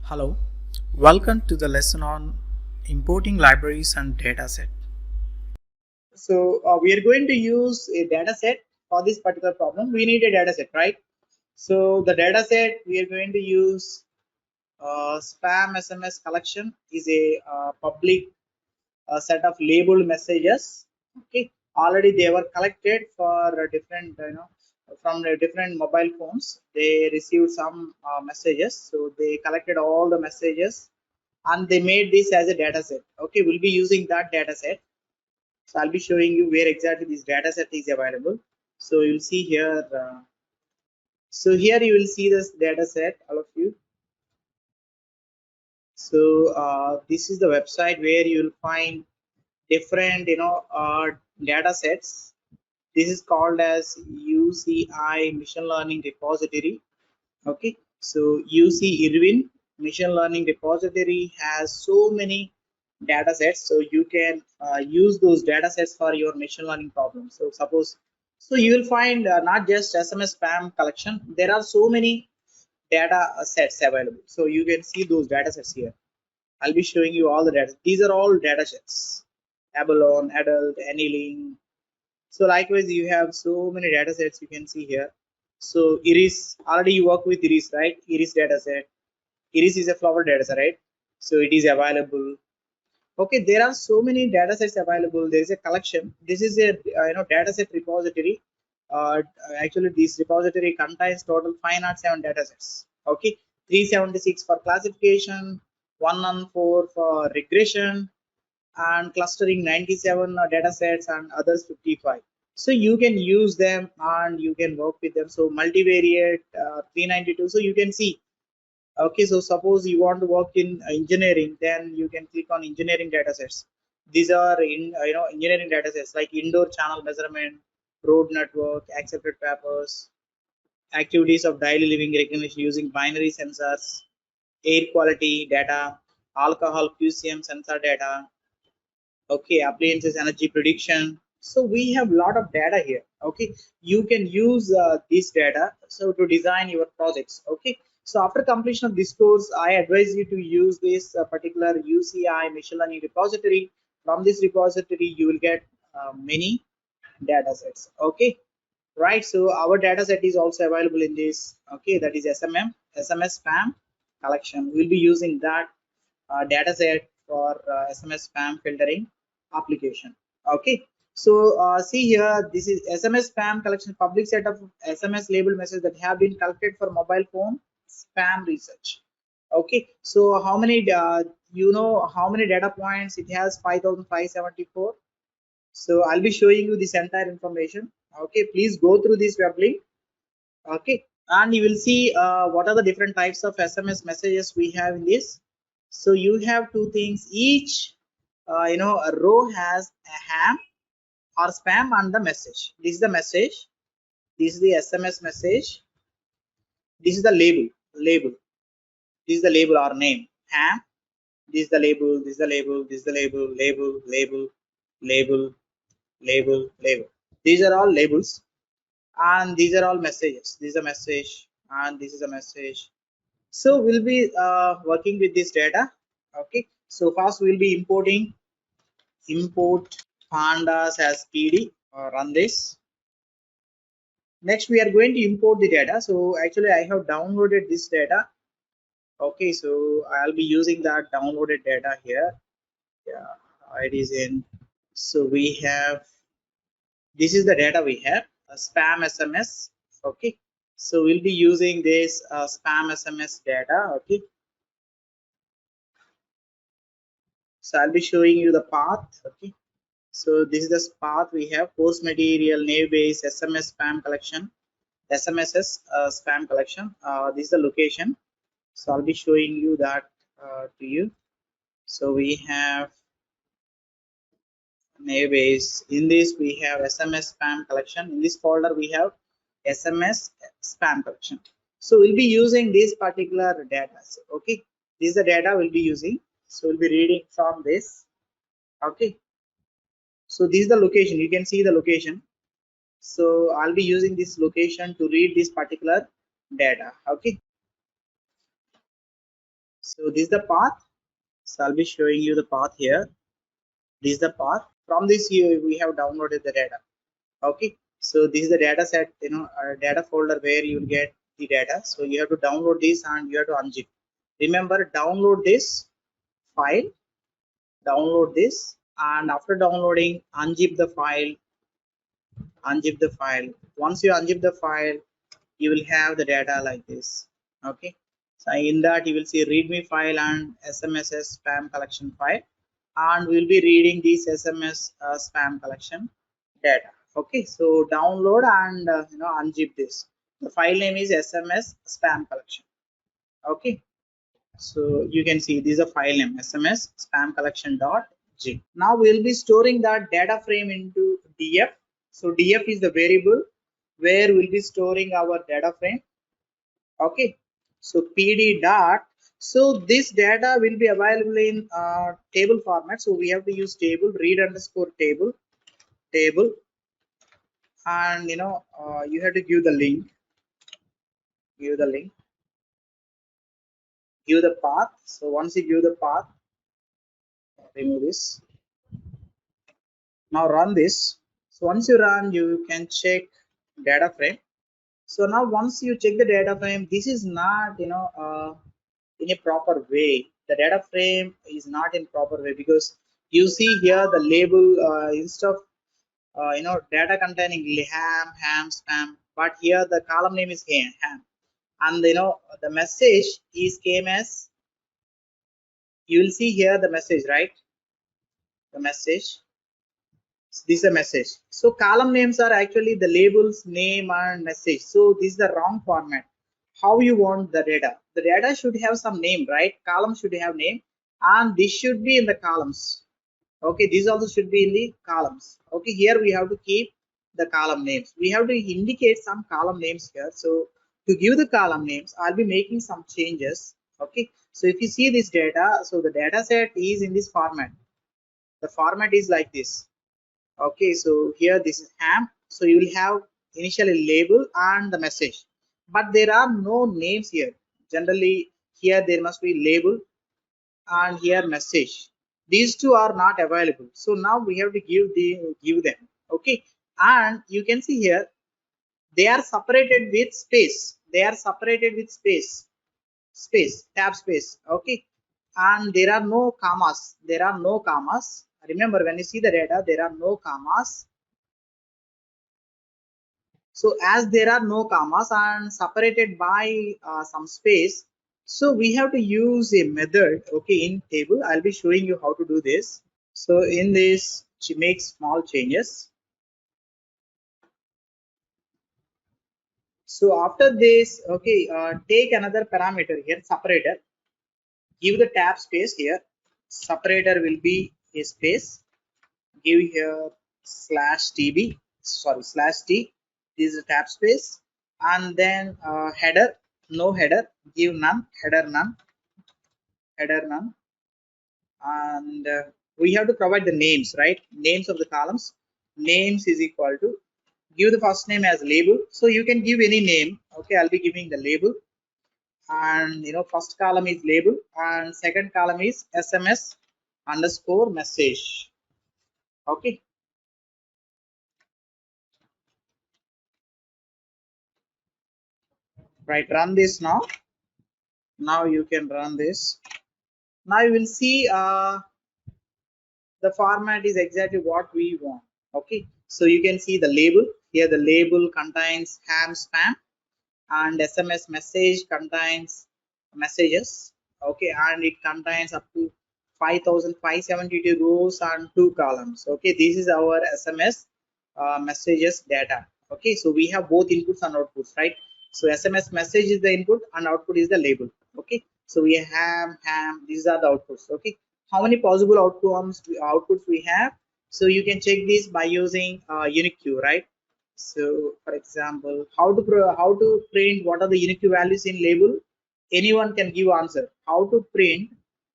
Hello, welcome to the lesson on importing libraries and dataset. So we are going to use a data set for this particular problem. We need a data set, right? So the data set we are going to use spam SMS collection is a public set of labeled messages. Okay, already they were collected for different, from the different mobile phones. They received some messages, so they collected all the messages and they made this as a data set. Okay, we'll be using that data set. So I'll be showing you where exactly this data set is available. So you'll see here. So here you will see this data set, all of you. So this is the website where you will find different, data sets. This is called as UCI Machine Learning Repository. Okay, so UC Irwin Machine Learning Repository has so many data sets, so you can use those data sets for your machine learning problems. So suppose, so you will find not just SMS spam collection, there are so many data sets available. So you can see those data sets here. I'll be showing you all the data. These are all data sets: abalone, adult, annealing. So likewise, you have so many data sets you can see here. So Iris, already you work with Iris, right? Iris data set. Iris is a flower data set, right? So it is available. Okay, there are so many data sets available. There is a collection. This is a data set repository. Uh, Actually, this repository contains total 507 data sets. Okay, 376 for classification, 114 for regression, and clustering 97 data sets and others 55. So you can use them and you can work with them. So multivariate 392. So you can see. Okay, so suppose you want to work in engineering, then you can click on engineering datasets. These are in engineering datasets like indoor channel measurement, road network, accepted papers, activities of daily living recognition using binary sensors, air quality data, alcohol QCM sensor data, okay, appliances energy prediction. So we have a lot of data here. Okay, you can use this data so to design your projects. Okay, so after completion of this course, I advise you to use this particular UCI machine learning repository. From this repository you will get many data sets. Okay, right, so our data set is also available in this. Okay, that is SMS spam collection. We'll be using that data set for SMS spam filtering application. Okay, so see here, this is SMS spam collection, public set of SMS labeled messages that have been collected for mobile phone spam research. Okay, so how many how many data points it has? 5574. So I'll be showing you this entire information. Okay, please go through this web link. Okay, and you will see what are the different types of SMS messages we have in this. So you have two things each. A row has a ham or spam and the message. This is the message, this is the SMS message, this is the label, this is the label or name ham, this is the label, this is the label, this is the label. These are all labels, and these are all messages. This is a message and this is a message. So we'll be working with this data. Okay, so first we'll be import pandas as pd. Run this. Next we are going to import the data. So actually I have downloaded this data. Okay, so I'll be using that downloaded data here. Yeah, it is in. So we have, this is the data we have, spam SMS. Okay, so we'll be using this spam SMS data. Okay, so I'll be showing you the path. Okay, so this is the path we have: post material, naive base, SMS spam collection, SMSs spam collection. This is the location. So I'll be showing you that to you. So we have naive base. In this we have SMS spam collection. In this folder we have SMS spam collection. So we'll be using this particular data. So, okay, this is the data we'll be using. So we'll be reading from this. Okay, so this is the location. You can see the location. So I'll be using this location to read this particular data. Okay, So this is the path. So I'll be showing you the path here. This is the path. From this here we have downloaded the data. Okay, so this is the data set, data folder where you will get the data. So you have to download this and you have to unzip. Remember, download this file, download this, and after downloading, unzip the file. Unzip the file. Once you unzip the file, you will have the data like this. Okay, so in that you will see readme file and sms spam collection file, and we'll be reading this sms spam collection data. Okay, so download and unzip this. The file name is sms spam collection. Okay, so you can see this is a file name, sms spam collection.g. Now we'll be storing that data frame into df. So df is the variable where we'll be storing our data frame. Okay, so pd dot, so this data will be available in table format. So we have to use table, read underscore table, and you have to give the link, give the link, give the path. So once you give the path, remove this. Now run this. So once you run, you can check data frame. So now once you check the data frame, this is not in a proper way. The data frame is not in proper way, because you see here the label, instead of data containing ham spam, but here the column name is ham, and the message is came as, you will see here the message, right? The message, this is a message. So column names are actually the labels name and message. So this is the wrong format. How you want the data? The data should have some name, right? Column should have name, and this should be in the columns. Okay, these also should be in the columns. Okay, here we have to keep the column names. We have to indicate some column names here. So to give the column names, I'll be making some changes. Okay, so if you see this data, so the data set is in this format. The format is like this. Okay, so here this is ham. So you will have initially label and the message, but there are no names here. Generally here there must be label and here message. These two are not available, so now we have to give them. Okay, and you can see here they are separated with space. They are separated with space, tab space. Okay, and there are no commas. There are no commas. Remember, when you see the data, there are no commas. So as there are no commas and separated by some space, so we have to use a method. Okay, in table I'll be showing you how to do this. So in this, make small changes. So after this, okay, take another parameter here, separator. Give the tab space here. Separator will be a space. Give here slash tb, sorry, slash t. This is a tab space, and then header, no header. Give none, header none, header none, and we have to provide the names, right? Names of the columns. Names is equal to, give the first name as label. So you can give any name. Okay, I'll be giving the label, and first column is label and second column is sms underscore message. Okay, right, run this now. Now you can run this. Now you will see the format is exactly what we want. Okay, so you can see the label here. The label contains ham spam, and sms message contains messages. Okay, and it contains up to 5572 rows and 2 columns. Okay, this is our sms messages data. Okay, so we have both inputs and outputs, right? So sms message is the input and output is the label. Okay, so we have ham, these are the outputs. Okay, how many possible outputs we have? So you can check this by using unique queue, right? So for example, how to print what are the unique values in label? Anyone can give answer. How to print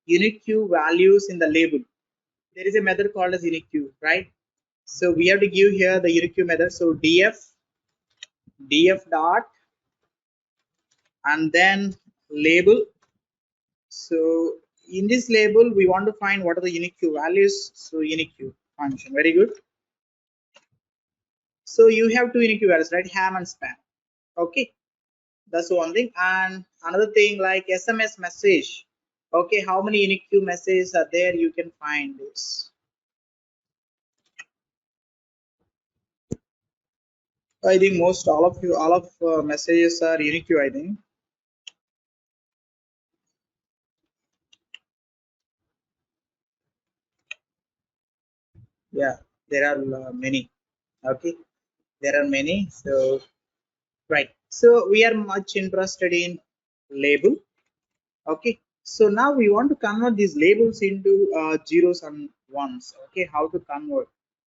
unique values in the label? There is a method called as unique, right? So we have to give here the unique method. So df dot, and then label. So in this label we want to find what are the unique values. So unique function, very good. So you have two unique values, right? Ham and spam. Okay, that's one thing. And another thing like SMS message. Okay, how many unique messages are there? You can find this. I think most all of messages are unique, I think. Yeah, there are many. Okay, there are many. So right, so we are much interested in label. Okay, so now we want to convert these labels into zeros and ones. Okay, how to convert?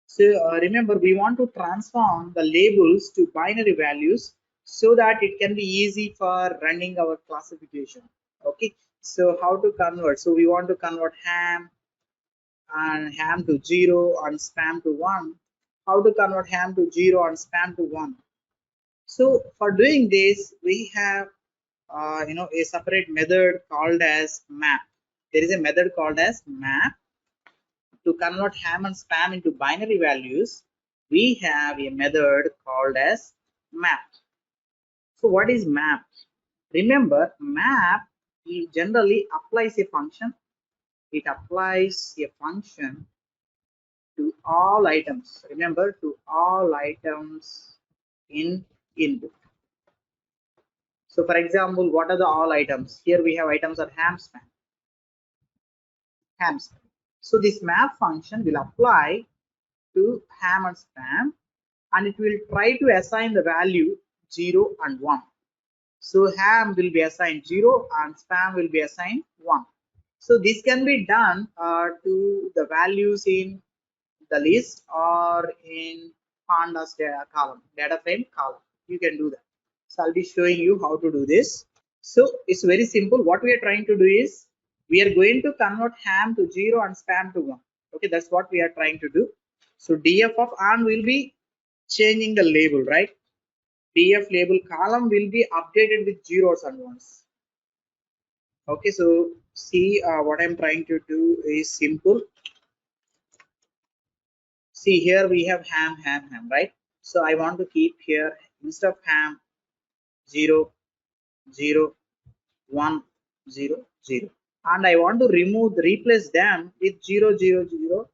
So remember, we want to transform the labels to binary values so that it can be easy for running our classification. Okay, so how to convert? So we want to convert ham to 0 and spam to 1. How to convert ham to 0 and spam to 1? So for doing this, we have a separate method called as map. There is a method called as map to convert ham and spam into binary values. We have a method called as map. So what is map? Remember, map it generally applies a function. It applies a function to all items. Remember, to all items in input. So for example, what are the all items? Here we have items are ham spam. Ham spam. So this map function will apply to ham and spam, and it will try to assign the value 0 and 1. So ham will be assigned 0 and spam will be assigned 1. So this can be done to the values in the list or in pandas data column, data frame column. You can do that. So I'll be showing you how to do this. So it's very simple. What we are trying to do is we are going to convert ham to 0 and spam to 1. Okay, that's what we are trying to do. So df of and will be changing the label, right? Df label column will be updated with zeros and ones. Okay, so see what I'm trying to do is simple. See here we have ham, right? So I want to keep here instead of ham 0 0 1 0 0, and I want to replace them with 0 0 0,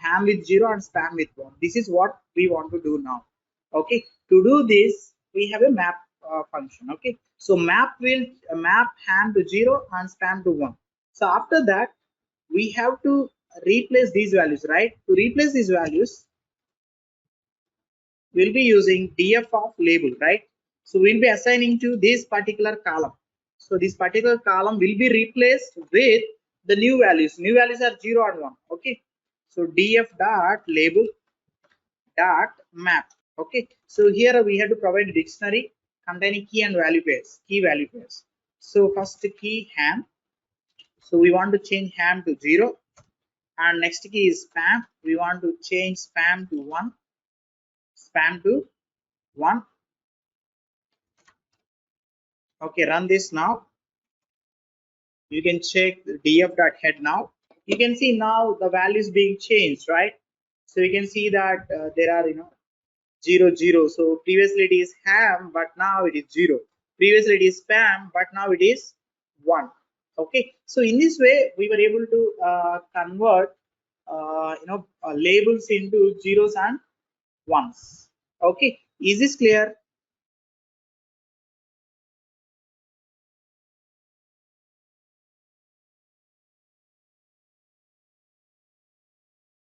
ham with 0 and spam with 1. This is what we want to do now. Okay, to do this we have a map function. Okay, so map will map ham to 0 and spam to 1. So after that we have to replace these values, right? To replace these values we'll be using df of label, right? So we'll be assigning to this particular column. So this particular column will be replaced with the new values. New values are 0 and 1. Okay, so df dot label dot map. Okay, so here we have to provide a dictionary containing key and value pairs, key value pairs. So first key ham, so we want to change ham to 0, and next key is spam. We want to change spam to 1, spam to 1. Okay, run this now. You can check the df.head now. You can see now the values being changed, right? So you can see that there are 0 0. So previously it is ham, but now it is 0. Previously it is spam, but now it is 1. Okay, so in this way we were able to convert labels into zeros and ones. Okay, is this clear?